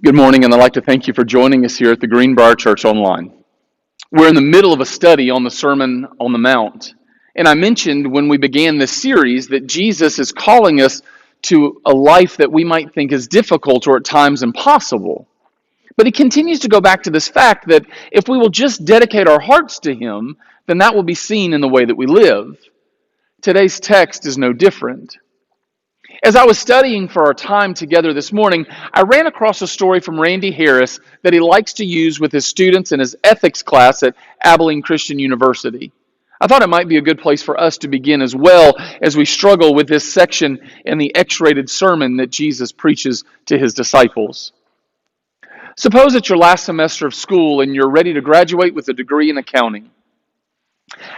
Good morning, and I'd like to thank you for joining us here at the Greenbrier Church Online. We're in the middle of a study on the Sermon on the Mount, and I mentioned when we began this series that Jesus is calling us to a life that we might think is difficult or at times impossible. But he continues to go back to this fact that if we will just dedicate our hearts to him, then that will be seen in the way that we live. Today's text is no different. As I was studying for our time together this morning, I ran across a story from Randy Harris that he likes to use with his students in his ethics class at Abilene Christian University. I thought it might be a good place for us to begin as well as we struggle with this section in the X-rated sermon that Jesus preaches to his disciples. Suppose it's your last semester of school and you're ready to graduate with a degree in accounting.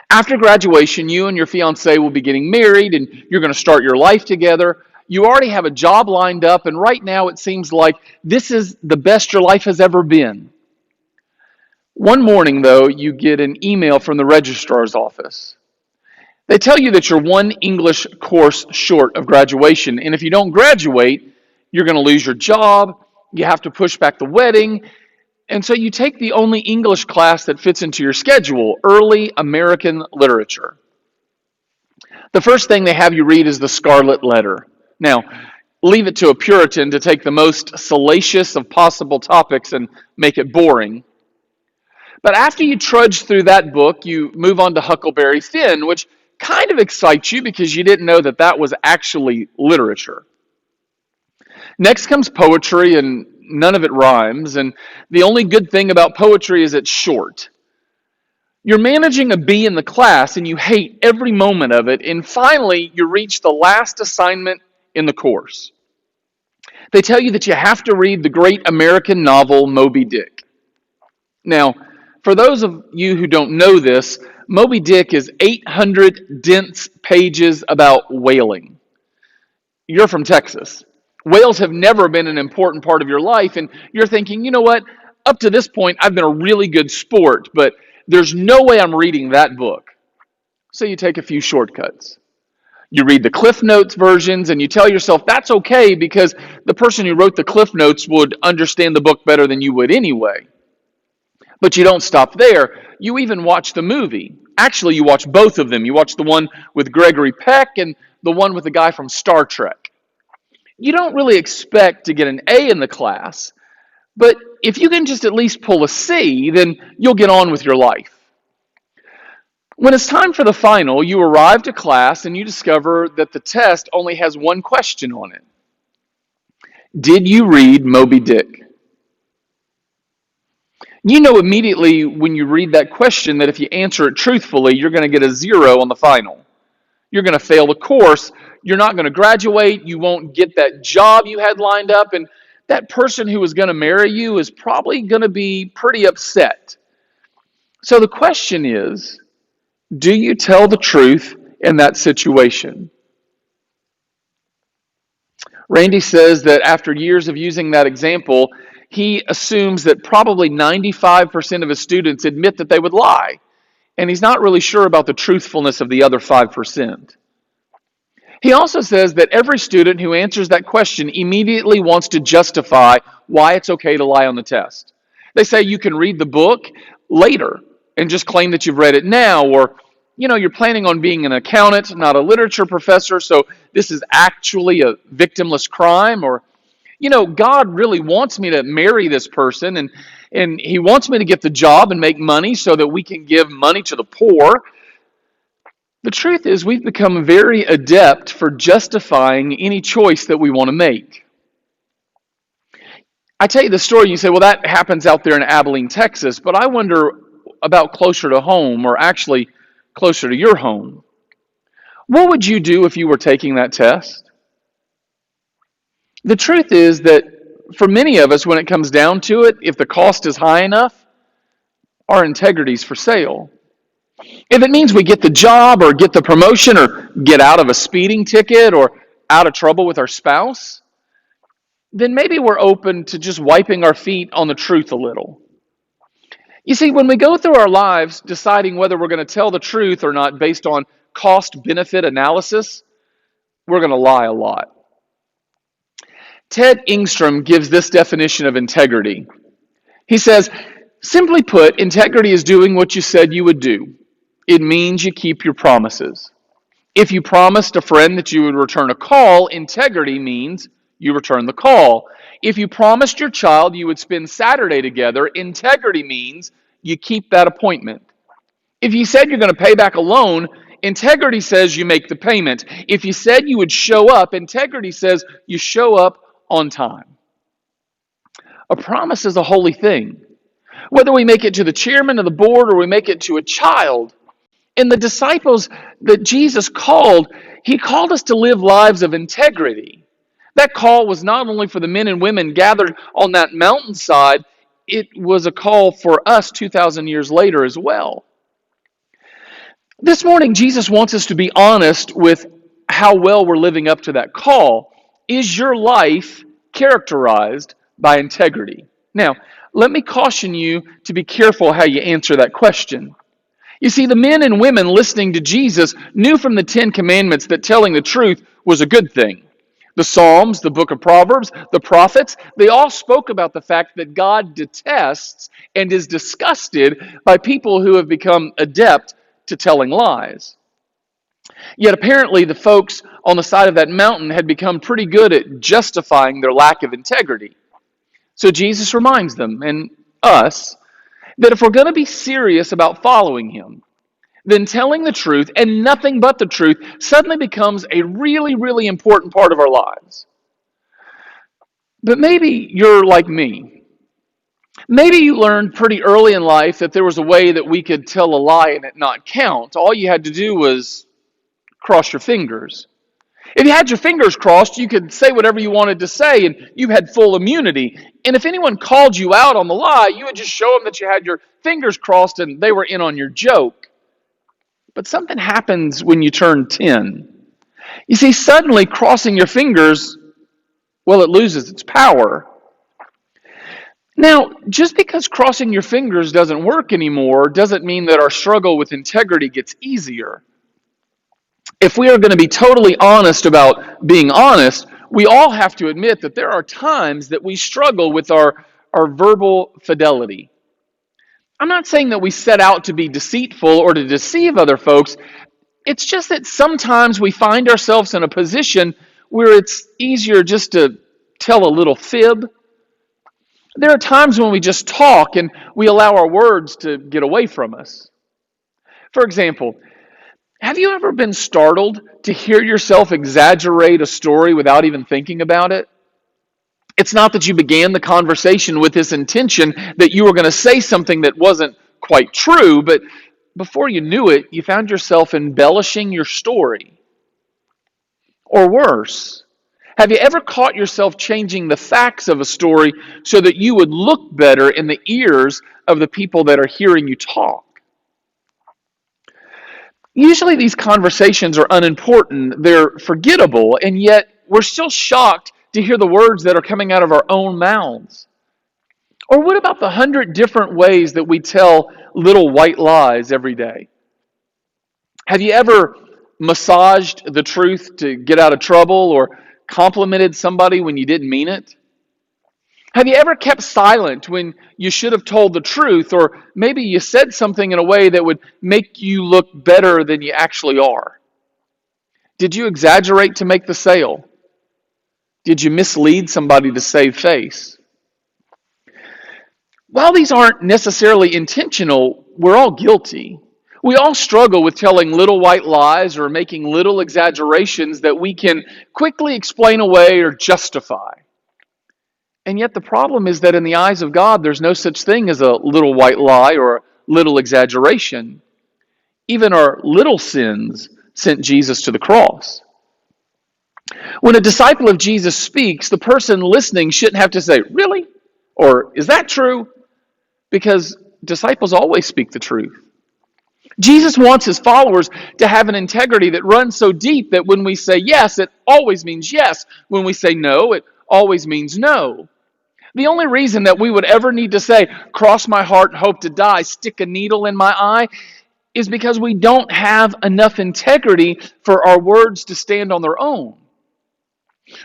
After graduation, you and your fiancé will be getting married and you're going to start your life together. You already have a job lined up, and right now it seems like this is the best your life has ever been. One morning, though, you get an email from the registrar's office. They tell you that you're one English course short of graduation, and if you don't graduate, you're going to lose your job, you have to push back the wedding, and so you take the only English class that fits into your schedule, Early American Literature. The first thing they have you read is the Scarlet Letter. Now, leave it to a Puritan to take the most salacious of possible topics and make it boring. But after you trudge through that book, you move on to Huckleberry Finn, which kind of excites you because you didn't know that that was actually literature. Next comes poetry, and none of it rhymes, and the only good thing about poetry is it's short. You're managing a B in the class, and you hate every moment of it, and finally you reach the last assignment in the course. They tell you that you have to read the great American novel Moby Dick. Now, for those of you who don't know this, Moby Dick is 800 dense pages about whaling. You're from Texas. Whales have never been an important part of your life, and you're thinking, you know what, up to this point I've been a really good sport, but there's no way I'm reading that book. So you take a few shortcuts. You read the Cliff Notes versions and you tell yourself that's okay because the person who wrote the Cliff Notes would understand the book better than you would anyway. But you don't stop there. You even watch the movie. Actually, you watch both of them. You watch the one with Gregory Peck and the one with the guy from Star Trek. You don't really expect to get an A in the class, but if you can just at least pull a C, then you'll get on with your life. When it's time for the final, you arrive to class and you discover that the test only has one question on it. Did you read Moby Dick? You know immediately when you read that question that if you answer it truthfully, you're going to get a 0 on the final. You're going to fail the course. You're not going to graduate. You won't get that job you had lined up. And that person who is going to marry you is probably going to be pretty upset. So the question is, do you tell the truth in that situation? Randy says that after years of using that example, he assumes that probably 95% of his students admit that they would lie. And he's not really sure about the truthfulness of the other 5%. He also says that every student who answers that question immediately wants to justify why it's okay to lie on the test. They say you can read the book later and just claim that you've read it now, or you're planning on being an accountant, not a literature professor, so this is actually a victimless crime, or God really wants me to marry this person and he wants me to get the job and make money so that we can give money to the poor. The truth is we've become very adept for justifying any choice that we want to make. I tell you the story, you say, well, that happens out there in Abilene, Texas, but I wonder about closer to home, or actually closer to your home. What would you do if you were taking that test? The truth is that for many of us, when it comes down to it, if the cost is high enough, our integrity's for sale. If it means we get the job or get the promotion or get out of a speeding ticket or out of trouble with our spouse, then maybe we're open to just wiping our feet on the truth a little. You see, when we go through our lives deciding whether we're going to tell the truth or not based on cost-benefit analysis, we're going to lie a lot. Ted Engstrom gives this definition of integrity. He says, simply put, integrity is doing what you said you would do. It means you keep your promises. If you promised a friend that you would return a call, integrity means you return the call. If you promised your child you would spend Saturday together, integrity means you keep that appointment. If you said you're going to pay back a loan, integrity says you make the payment. If you said you would show up, integrity says you show up on time. A promise is a holy thing. Whether we make it to the chairman of the board or we make it to a child, and the disciples that Jesus called, he called us to live lives of integrity. That call was not only for the men and women gathered on that mountainside, it was a call for us 2,000 years later as well. This morning, Jesus wants us to be honest with how well we're living up to that call. Is your life characterized by integrity? Now, let me caution you to be careful how you answer that question. You see, the men and women listening to Jesus knew from the Ten Commandments that telling the truth was a good thing. The Psalms, the book of Proverbs, the prophets, they all spoke about the fact that God detests and is disgusted by people who have become adept to telling lies. Yet apparently the folks on the side of that mountain had become pretty good at justifying their lack of integrity. So Jesus reminds them, and us, that if we're going to be serious about following him, then telling the truth and nothing but the truth suddenly becomes a really, really important part of our lives. But maybe you're like me. Maybe you learned pretty early in life that there was a way that we could tell a lie and it not count. All you had to do was cross your fingers. If you had your fingers crossed, you could say whatever you wanted to say and you had full immunity. And if anyone called you out on the lie, you would just show them that you had your fingers crossed and they were in on your joke. But something happens when you turn 10. You see, suddenly crossing your fingers, well, it loses its power. Now, just because crossing your fingers doesn't work anymore doesn't mean that our struggle with integrity gets easier. If we are going to be totally honest about being honest, we all have to admit that there are times that we struggle with our verbal fidelity. I'm not saying that we set out to be deceitful or to deceive other folks. It's just that sometimes we find ourselves in a position where it's easier just to tell a little fib. There are times when we just talk and we allow our words to get away from us. For example, have you ever been startled to hear yourself exaggerate a story without even thinking about it? It's not that you began the conversation with this intention that you were going to say something that wasn't quite true, but before you knew it, you found yourself embellishing your story. Or worse, have you ever caught yourself changing the facts of a story so that you would look better in the ears of the people that are hearing you talk? Usually these conversations are unimportant, they're forgettable, and yet we're still shocked to hear the words that are coming out of our own mouths. Or what about the 100 different ways that we tell little white lies every day? Have you ever massaged the truth to get out of trouble or complimented somebody when you didn't mean it? Have you ever kept silent when you should have told the truth, or maybe you said something in a way that would make you look better than you actually are? Did you exaggerate to make the sale? Did you mislead somebody to save face? While these aren't necessarily intentional, we're all guilty. We all struggle with telling little white lies or making little exaggerations that we can quickly explain away or justify. And yet the problem is that in the eyes of God, there's no such thing as a little white lie or a little exaggeration. Even our little sins sent Jesus to the cross. When a disciple of Jesus speaks, the person listening shouldn't have to say, "Really?" or "Is that true?" Because disciples always speak the truth. Jesus wants his followers to have an integrity that runs so deep that when we say yes, it always means yes. When we say no, it always means no. The only reason that we would ever need to say, "Cross my heart and hope to die, stick a needle in my eye," is because we don't have enough integrity for our words to stand on their own.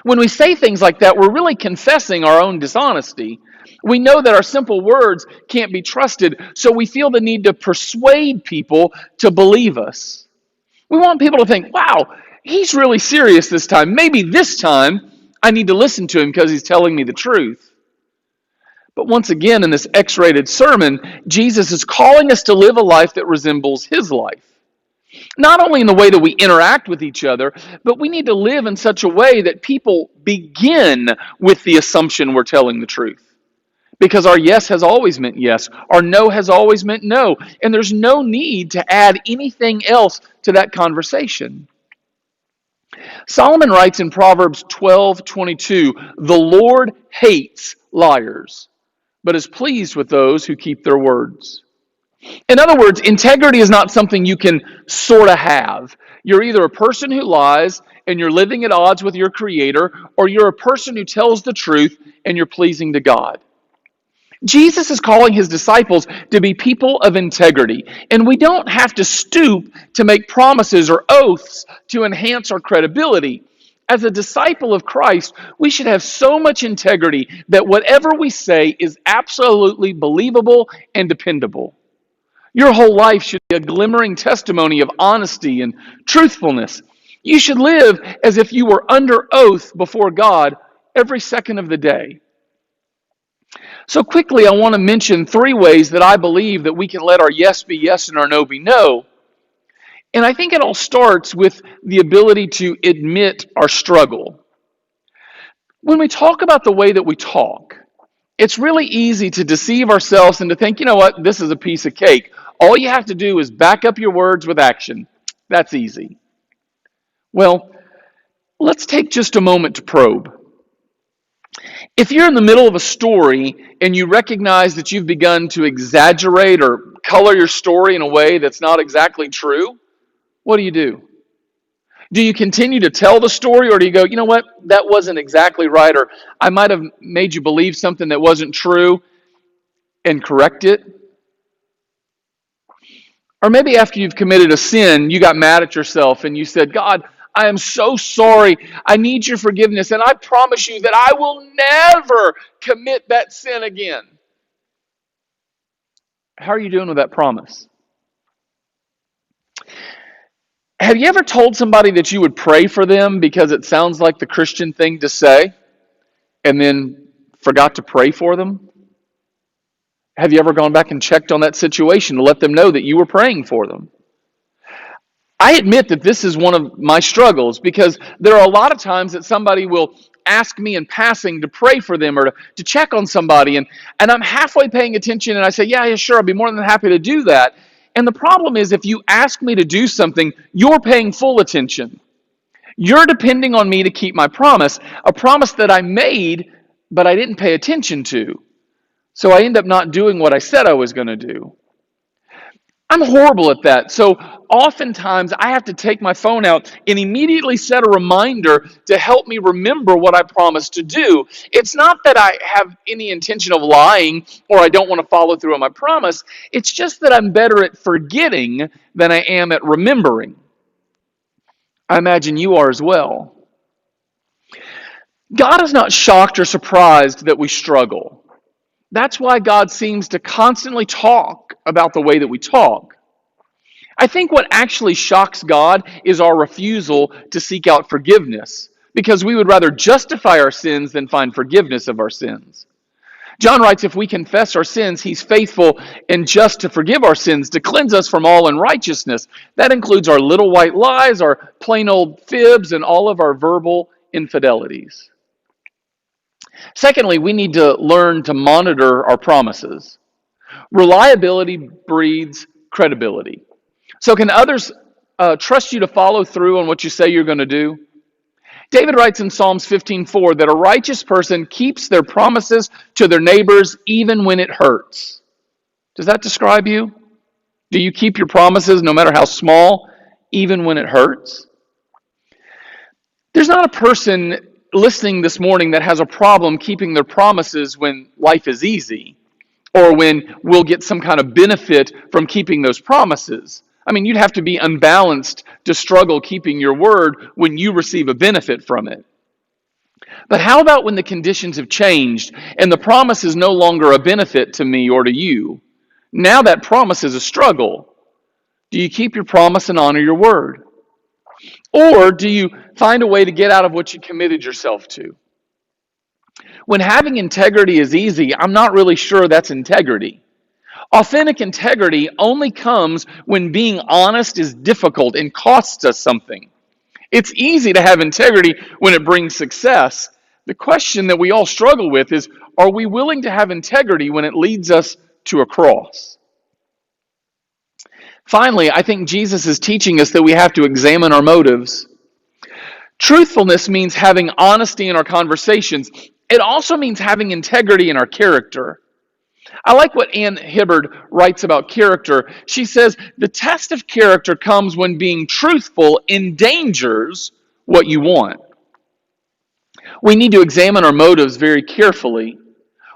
When we say things like that, we're really confessing our own dishonesty. We know that our simple words can't be trusted, so we feel the need to persuade people to believe us. We want people to think, wow, he's really serious this time. Maybe this time I need to listen to him because he's telling me the truth. But once again, in this X-rated sermon, Jesus is calling us to live a life that resembles his life. Not only in the way that we interact with each other, but we need to live in such a way that people begin with the assumption we're telling the truth. Because our yes has always meant yes, our no has always meant no, and there's no need to add anything else to that conversation. Solomon writes in Proverbs 12:22, "The Lord hates liars, but is pleased with those who keep their words." In other words, integrity is not something you can sort of have. You're either a person who lies and you're living at odds with your Creator, or you're a person who tells the truth and you're pleasing to God. Jesus is calling his disciples to be people of integrity, and we don't have to stoop to make promises or oaths to enhance our credibility. As a disciple of Christ, we should have so much integrity that whatever we say is absolutely believable and dependable. Your whole life should be a glimmering testimony of honesty and truthfulness. You should live as if you were under oath before God every second of the day. So quickly, I want to mention 3 ways that I believe that we can let our yes be yes and our no be no. And I think it all starts with the ability to admit our struggle. When we talk about the way that we talk, it's really easy to deceive ourselves and to think, you know what, this is a piece of cake. All you have to do is back up your words with action. That's easy. Well, let's take just a moment to probe. If you're in the middle of a story and you recognize that you've begun to exaggerate or color your story in a way that's not exactly true, what do? Do you continue to tell the story, or do you go, you know what, that wasn't exactly right, or I might have made you believe something that wasn't true, and correct it? Or maybe after you've committed a sin, you got mad at yourself and you said, God, I am so sorry. I need your forgiveness, and I promise you that I will never commit that sin again. How are you doing with that promise? Have you ever told somebody that you would pray for them because it sounds like the Christian thing to say, and then forgot to pray for them? Have you ever gone back and checked on that situation to let them know that you were praying for them? I admit that this is one of my struggles, because there are a lot of times that somebody will ask me in passing to pray for them or to check on somebody, and I'm halfway paying attention, and I say, yeah, sure, I'll be more than happy to do that. And the problem is, if you ask me to do something, you're paying full attention. You're depending on me to keep my promise, a promise that I made, but I didn't pay attention to. So I end up not doing what I said I was going to do. I'm horrible at that. So oftentimes I have to take my phone out and immediately set a reminder to help me remember what I promised to do. It's not that I have any intention of lying or I don't want to follow through on my promise. It's just that I'm better at forgetting than I am at remembering. I imagine you are as well. God is not shocked or surprised that we struggle. That's why God seems to constantly talk about the way that we talk. I think what actually shocks God is our refusal to seek out forgiveness, because we would rather justify our sins than find forgiveness of our sins. John writes, if we confess our sins, he's faithful and just to forgive our sins, to cleanse us from all unrighteousness. That includes our little white lies, our plain old fibs, and all of our verbal infidelities. Secondly, we need to learn to monitor our promises. Reliability breeds credibility. So can others trust you to follow through on what you say you're going to do? David writes in Psalms 15:4 that a righteous person keeps their promises to their neighbors even when it hurts. Does that describe you? Do you keep your promises no matter how small, even when it hurts? There's not a person listening this morning that has a problem keeping their promises when life is easy, or when we'll get some kind of benefit from keeping those promises. I mean, you'd have to be unbalanced to struggle keeping your word when you receive a benefit from it. But how about when the conditions have changed and the promise is no longer a benefit to me or to you? Now that promise is a struggle. Do you keep your promise and honor your word? Or do you find a way to get out of what you committed yourself to? When having integrity is easy, I'm not really sure that's integrity. Authentic integrity only comes when being honest is difficult and costs us something. It's easy to have integrity when it brings success. The question that we all struggle with is, are we willing to have integrity when it leads us to a cross? Finally, I think Jesus is teaching us that we have to examine our motives. Truthfulness means having honesty in our conversations. It also means having integrity in our character. I like what Ann Hibbard writes about character. She says, the test of character comes when being truthful endangers what you want. We need to examine our motives very carefully.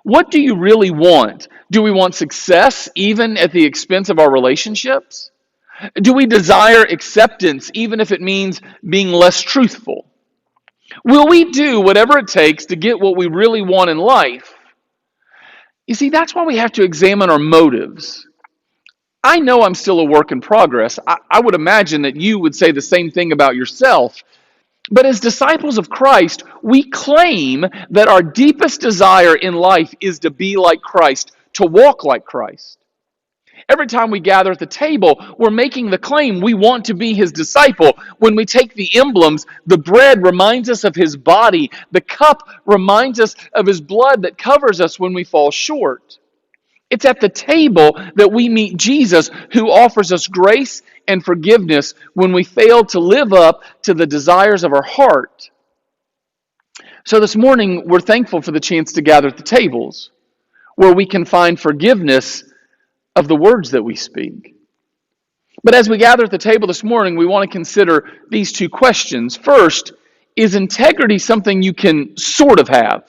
What do you really want? Do we want success even at the expense of our relationships? Do we desire acceptance even if it means being less truthful? Will we do whatever it takes to get what we really want in life? You see, that's why we have to examine our motives. I know I'm still a work in progress. I would imagine that you would say the same thing about yourself. But as disciples of Christ, we claim that our deepest desire in life is to be like Christ, to walk like Christ. Every time we gather at the table, we're making the claim we want to be his disciple. When we take the emblems, the bread reminds us of his body. The cup reminds us of his blood that covers us when we fall short. It's at the table that we meet Jesus, who offers us grace and forgiveness when we fail to live up to the desires of our heart. So this morning, we're thankful for the chance to gather at the tables, where we can find forgiveness of the words that we speak. But as we gather at the table this morning, we want to consider these two questions. First, is integrity something you can sort of have?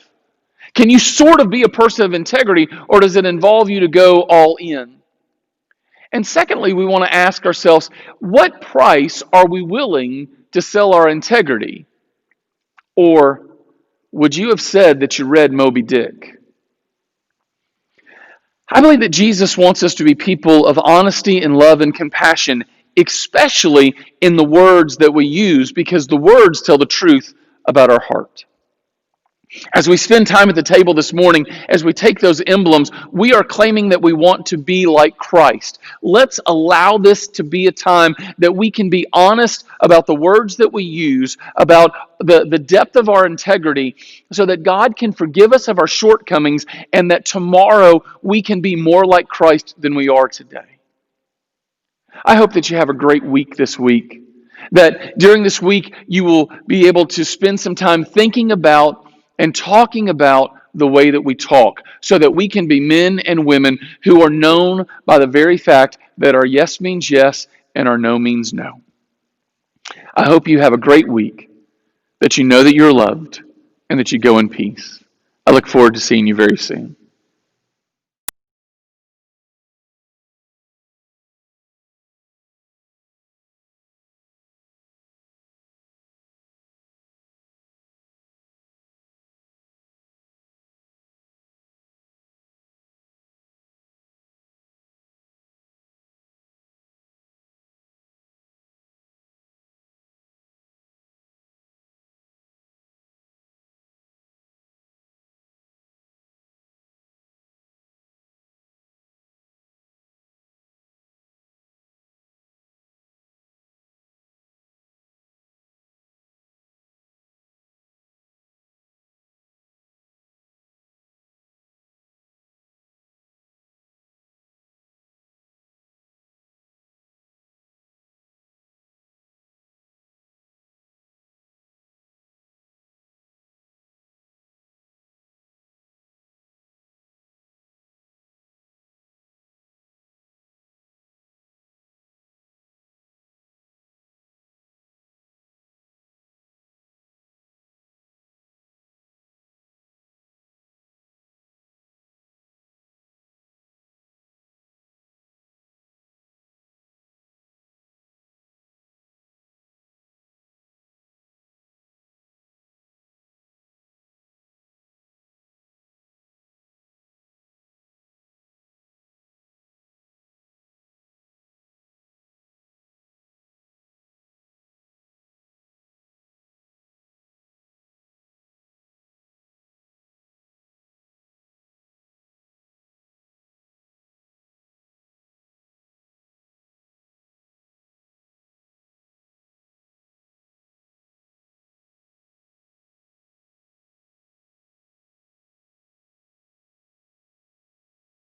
Can you sort of be a person of integrity, or does it involve you to go all in? And secondly, we want to ask ourselves, what price are we willing to sell our integrity? Or would you have said that you read Moby Dick? I believe that Jesus wants us to be people of honesty and love and compassion, especially in the words that we use, because the words tell the truth about our heart. As we spend time at the table this morning, as we take those emblems, we are claiming that we want to be like Christ. Let's allow this to be a time that we can be honest about the words that we use, about the depth of our integrity, so that God can forgive us of our shortcomings, and that tomorrow we can be more like Christ than we are today. I hope that you have a great week this week, that during this week you will be able to spend some time thinking about and talking about the way that we talk, so that we can be men and women who are known by the very fact that our yes means yes and our no means no. I hope you have a great week, that you know that you're loved, and that you go in peace. I look forward to seeing you very soon.